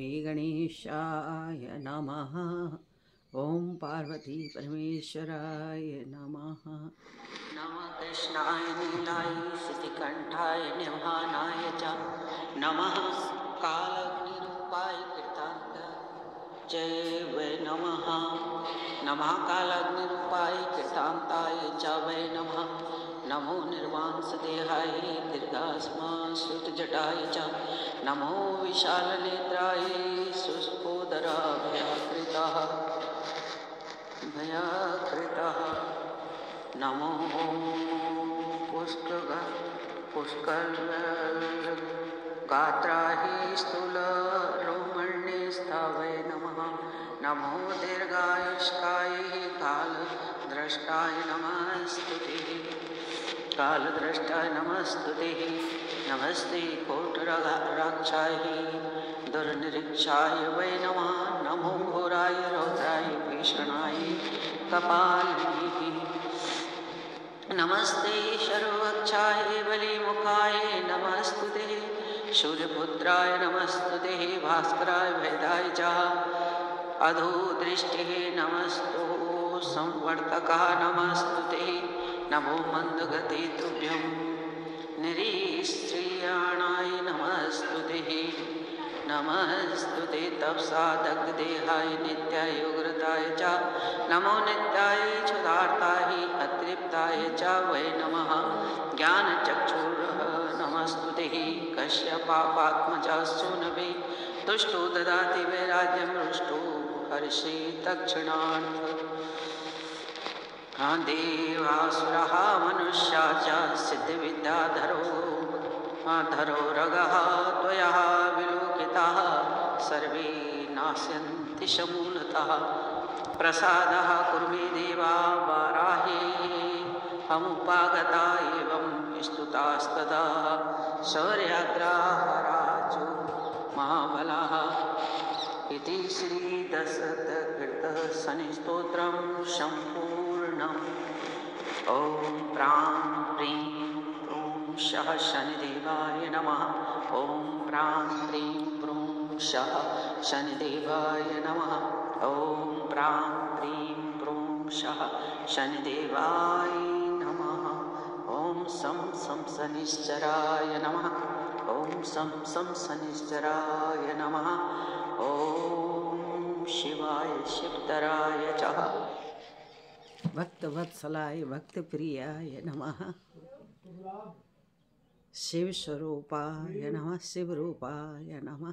श्रीगणेशाय नमः। ओम पार्वती परमेश्वराय नमः। नमः कृष्णाय नीलाय श्रीकंठाय निभानाय च नमः कालग्निरूपाय कृतांत जय वै नमः। नमः कालग्निरूपाय कृतांताय च वै नमः। नमो निर्वांसदेहाय दीर्घास्मासुतजटाय च नमो विशालनेत्राय शुष्कोदराभयाकृतः नमो पुष्कलगात्राय स्थूलरोमण्यस्थावै नमः। नमो दीर्घायुष्काय कालद्रष्टाय नमस्तुते। कालद्रष्टाय नमस्तुते। नमस्ते कोटराक्षाय दुर्निरीक्षाय वै नमः। नमो घोराय रौद्राय भीषणाय कपालिनीः। नमस्ते शर्वक्षाय बलिमुखाय नमस्तुते। सूर्यपुत्राय नमस्तुते। भास्कराय भेदाय च अधोदृष्टिः नमस्तो संवर्तकः नमस्तुते। नमो मंदगते तुभ्यं निरीश्रियाणाय नमस्तुते। नमस्तुते तपसा दग्धदेहाय नित्याय उग्रताय च नमो नित्याय क्षुधार्ताय अतृप्ताय च वै नमः। ज्ञानचक्षुर्ः नमस्तुते। कश्यपापात्मजा सूनवे तुष्टो ददाति वैराग्यं रुष्टो हर्षे तत्क्षणात्। देवासुरः मनुष्या च सिद्धिविद्याधरो रगः त्वया विलोकिताः सर्वे नास्यन्ति समूलतः। प्रसादः कुरु मे देवा वाराहे हमुपागता एवं स्तुतास्तदा शौर्याग्रहराजो महाबलः। इति श्रीदशरथकृतशनिस्तोत्रं सम्पूर्णम्। ॐ प्रां प्रीं प्रूं शः शनिदेवाय नमः। ॐ प्रां प्रीं प्रूं शः शनिदेवाय नमः। ॐ प्रां प्रीं प्रूं शः शनिदेवाय नमः। ॐ सं शनिश्चराय नमः। ॐ सं शनिश्चराय नमः। ॐ शिवाय शिवतराय च भक्तवत्सलाय भक्तप्रियाय नमः। शिवस्वरूपाय नमः। शिवरूपाय नमः।